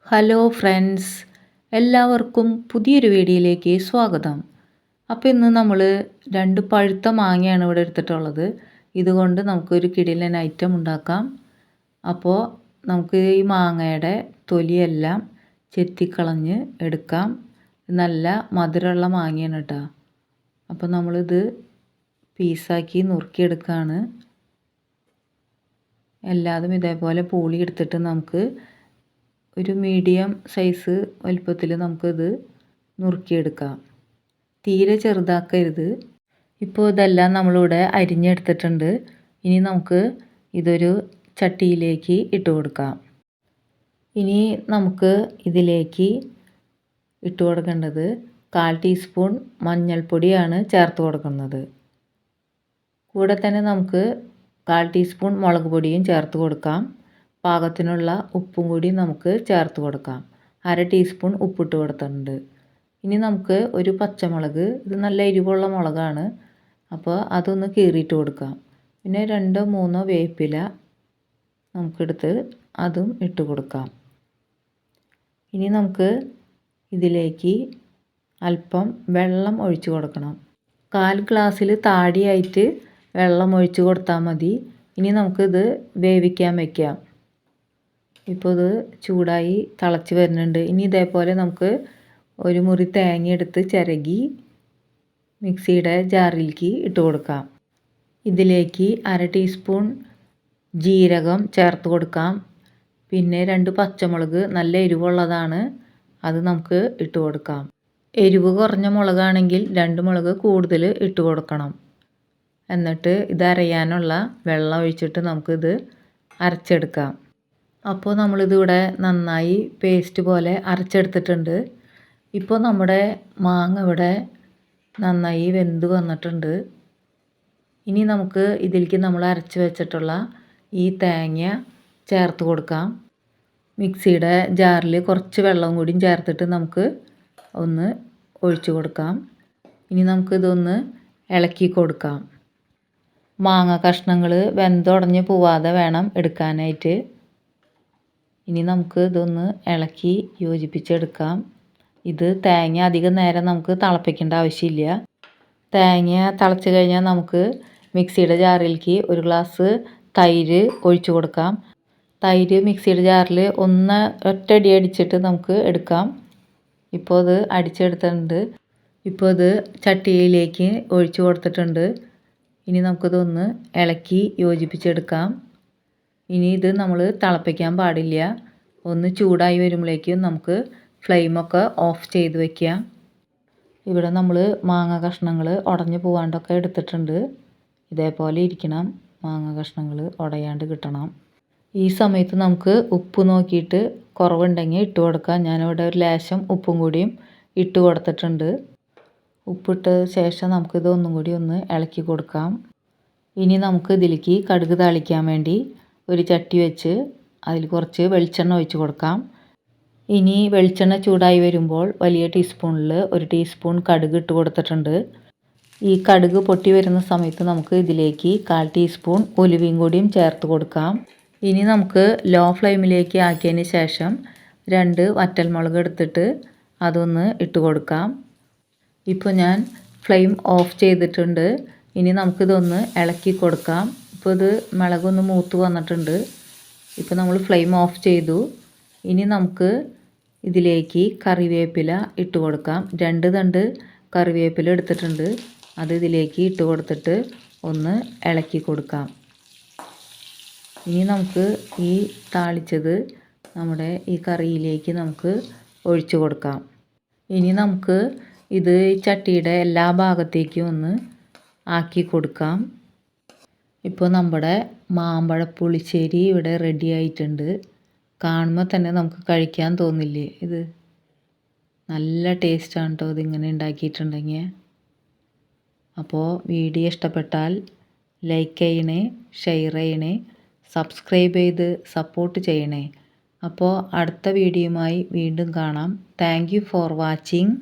Hello friends, എല്ലാവർക്കും പുതിയൊരു വീഡിയോയിലേക്ക് സ്വാഗതം. അപ്പോൾ ഇന്ന് നമ്മൾ 2 പഴുത്ത മാങ്ങയാണ് ഇവിടെ എടുത്തിട്ടുള്ളത്. ഇതുകൊണ്ട് നമുക്കൊരു കിടിലൻ ഐറ്റം ഉണ്ടാക്കാം. അപ്പോൾ നമുക്ക് ഈ മാങ്ങയുടെ തൊലിയെല്ലാം ചെത്തിക്കളഞ്ഞ് എടുക്കാം. നല്ല മധുരമുള്ള മാങ്ങയാണ് കേട്ടോ. അപ്പോൾ നമ്മളിത് പീസാക്കി നുറുക്കിയെടുക്കുകയാണ്. എല്ലാതും ഇതേപോലെ പൂളി എടുത്തിട്ട് നമുക്ക് ഒരു മീഡിയം സൈസ് വലുപ്പത്തിൽ നമുക്കിത് നുറുക്കിയെടുക്കാം. തീരെ ചെറുതാക്കരുത്. ഇപ്പോൾ ഇതെല്ലാം നമ്മളിവിടെ അരിഞ്ഞെടുത്തിട്ടുണ്ട്. ഇനി നമുക്ക് ഇതൊരു ചട്ടിയിലേക്ക് ഇട്ട് കൊടുക്കാം. ഇനി നമുക്ക് ഇതിലേക്ക് ഇട്ട് കൊടുക്കേണ്ടത് 1/4 ടീസ്പൂൺ മഞ്ഞൾപ്പൊടിയാണ് ചേർത്ത് കൊടുക്കുന്നത്. കൂടെ തന്നെ നമുക്ക് 1/4 ടീസ്പൂൺ മുളക് പൊടിയും ചേർത്ത് കൊടുക്കാം. പാകത്തിനുള്ള ഉപ്പും കൂടി നമുക്ക് ചേർത്ത് കൊടുക്കാം. 1/2 ടീസ്പൂൺ ഉപ്പിട്ട് കൊടുത്തിട്ടുണ്ട്. ഇനി നമുക്ക് ഒരു പച്ചമുളക്, ഇത് നല്ല എരിവുള്ള മുളകാണ്, അപ്പോൾ അതൊന്ന് കീറിയിട്ട് കൊടുക്കാം. പിന്നെ 2-3 വേപ്പില നമുക്കെടുത്ത് അതും ഇട്ട് കൊടുക്കാം. ഇനി നമുക്ക് ഇതിലേക്ക് അല്പം വെള്ളം ഒഴിച്ച് കൊടുക്കണം. 1/4 ഗ്ലാസ്സിൽ താഴെയായിട്ട് വെള്ളം ഒഴിച്ച് കൊടുത്താൽ മതി. ഇനി നമുക്കിത് വേവിക്കാൻ വയ്ക്കാം. ഇപ്പോൾ ഇത് ചൂടായി തിളച്ച് വരുന്നുണ്ട്. ഇനി ഇതേപോലെ നമുക്ക് ഒരു മുറി തേങ്ങ എടുത്ത് ചിരകി മിക്സിയുടെ ജാറിലേക്ക് ഇട്ട് കൊടുക്കാം. ഇതിലേക്ക് 1/2 ടീസ്പൂൺ ജീരകം ചേർത്ത് കൊടുക്കാം. പിന്നെ 2 പച്ചമുളക്, നല്ല എരിവുള്ളതാണ്, അത് നമുക്ക് ഇട്ട് കൊടുക്കാം. എരിവ് കുറഞ്ഞ മുളകാണെങ്കിൽ 2 മുളക് കൂടുതൽ ഇട്ട് കൊടുക്കണം. എന്നിട്ട് ഇത് അരയാനുള്ള വെള്ളം ഒഴിച്ചിട്ട് നമുക്കിത് അരച്ചെടുക്കാം. അപ്പോൾ നമ്മളിതിവിടെ നന്നായി പേസ്റ്റ് പോലെ അരച്ചെടുത്തിട്ടുണ്ട്. ഇപ്പോൾ നമ്മുടെ മാങ്ങ ഇവിടെ നന്നായി വെന്ത് വന്നിട്ടുണ്ട്. ഇനി നമുക്ക് ഇതിലേക്ക് നമ്മൾ അരച്ച് വെച്ചിട്ടുള്ള ഈ തേങ്ങ ചേർത്ത് കൊടുക്കാം. മിക്സിയുടെ ജാറിൽ കുറച്ച് വെള്ളം കൂടിയും ചേർത്തിട്ട് നമുക്ക് ഒന്ന് ഒഴിച്ച് കൊടുക്കാം. ഇനി നമുക്കിതൊന്ന് ഇളക്കി കൊടുക്കാം. മാങ്ങ കഷ്ണങ്ങൾ വെന്തുടഞ്ഞ് പോവാതെ വേണം എടുക്കാനായിട്ട്. ഇനി നമുക്ക് ഇതൊന്ന് ഇളക്കി യോജിപ്പിച്ചെടുക്കാം. ഇത് തേങ്ങ അധികം നേരം നമുക്ക് തിളപ്പിക്കേണ്ട ആവശ്യമില്ല. തേങ്ങ തിളച്ച് കഴിഞ്ഞാൽ നമുക്ക് മിക്സിയുടെ ജാറിലേക്ക് 1 ഗ്ലാസ് തൈര് ഒഴിച്ച് കൊടുക്കാം. തൈര് മിക്സിയുടെ ജാറിൽ ഒറ്റയടി അടിച്ചിട്ട് നമുക്ക് എടുക്കാം. ഇപ്പോൾ ഇത് അടിച്ചെടുത്തിട്ടുണ്ട്. ഇപ്പോൾ ഇത് ചട്ടിയിലേക്ക് ഒഴിച്ച് കൊടുത്തിട്ടുണ്ട്. ഇനി നമുക്കിതൊന്ന് ഇളക്കി യോജിപ്പിച്ചെടുക്കാം. ഇനി ഇത് നമ്മൾ തിളപ്പിക്കാൻ പാടില്ല. ഒന്ന് ചൂടായി വരുമ്പോഴേക്കും നമുക്ക് ഫ്ലെയിമൊക്കെ ഓഫ് ചെയ്ത് വയ്ക്കാം. ഇവിടെ നമ്മൾ മാങ്ങ കഷ്ണങ്ങൾ ഉടഞ്ഞു പോകാണ്ടൊക്കെ എടുത്തിട്ടുണ്ട്. ഇതേപോലെ ഇരിക്കണം. മാങ്ങ കഷ്ണങ്ങൾ ഉടയാണ്ട് കിട്ടണം. ഈ സമയത്ത് നമുക്ക് ഉപ്പ് നോക്കിയിട്ട് കുറവുണ്ടെങ്കിൽ ഇട്ട് കൊടുക്കാം. ഞാനിവിടെ ഒരു ലേശം ഉപ്പും കൂടിയും ഇട്ട് കൊടുത്തിട്ടുണ്ട്. ഉപ്പിട്ട ശേഷം നമുക്കിത് ഒന്നും കൂടി ഒന്ന് ഇളക്കി കൊടുക്കാം. ഇനി നമുക്ക് ഇതിലേക്ക് കടുക് താളിക്കാൻ വേണ്ടി ഒരു ചട്ടി വെച്ച് അതിൽ കുറച്ച് വെളിച്ചെണ്ണ ഒഴിച്ച് കൊടുക്കാം. ഇനി വെളിച്ചെണ്ണ ചൂടായി വരുമ്പോൾ വലിയ ടീസ്പൂണിൽ 1 ടീസ്പൂൺ കടുക് ഇട്ട് കൊടുത്തിട്ടുണ്ട്. ഈ കടുക് പൊട്ടി വരുന്ന സമയത്ത് നമുക്ക് ഇതിലേക്ക് 1/4 ടീസ്പൂൺ ഉലുവയും കൂടിയും ചേർത്ത് കൊടുക്കാം. ഇനി നമുക്ക് ലോ ഫ്ലെയിമിലേക്ക് ആക്കിയതിന് ശേഷം 2 വറ്റൽമുളക് എടുത്തിട്ട് അതൊന്ന് ഇട്ട് കൊടുക്കാം. ഇപ്പോൾ ഞാൻ ഫ്ലെയിം ഓഫ് ചെയ്തിട്ടുണ്ട്. ഇനി നമുക്കിതൊന്ന് ഇളക്കി കൊടുക്കാം. ഇപ്പോൾ ഇത് മുളകൊന്ന് മൂത്ത് വന്നിട്ടുണ്ട്. ഇപ്പോൾ നമ്മൾ ഫ്ലെയിം ഓഫ് ചെയ്തു. ഇനി നമുക്ക് ഇതിലേക്ക് കറിവേപ്പില ഇട്ട് കൊടുക്കാം. 2 തണ്ട് കറിവേപ്പില എടുത്തിട്ടുണ്ട്. അത് ഇതിലേക്ക് ഇട്ട് കൊടുത്തിട്ട് ഒന്ന് ഇളക്കി കൊടുക്കാം. ഇനി നമുക്ക് ഈ താളിച്ചത് നമ്മുടെ ഈ കറിയിലേക്ക് നമുക്ക് ഒഴിച്ചു കൊടുക്കാം. ഇനി നമുക്ക് ഇത് ചട്ടിയുടെ എല്ലാ ഭാഗത്തേക്കും ഒന്ന് ആക്കി കൊടുക്കാം. ഇപ്പോൾ നമ്മുടെ മാമ്പഴ പുളിശ്ശേരി ഇവിടെ റെഡി ആയിട്ടുണ്ട്. കാണുമ്പോൾ തന്നെ നമുക്ക് കഴിക്കാൻ തോന്നില്ലേ? ഇത് നല്ല ടേസ്റ്റാണ് കേട്ടോ ഇതിങ്ങനെ ഉണ്ടാക്കിയിട്ടുണ്ടെങ്കിൽ. അപ്പോൾ വീഡിയോ ഇഷ്ടപ്പെട്ടാൽ ലൈക്ക് ചെയ്യണേ, ഷെയർ ചെയ്യണേ, സബ്സ്ക്രൈബ് ചെയ്ത് സപ്പോർട്ട് ചെയ്യണേ. അപ്പോൾ അടുത്ത വീഡിയോയുമായി വീണ്ടും കാണാം. Thank you for watching.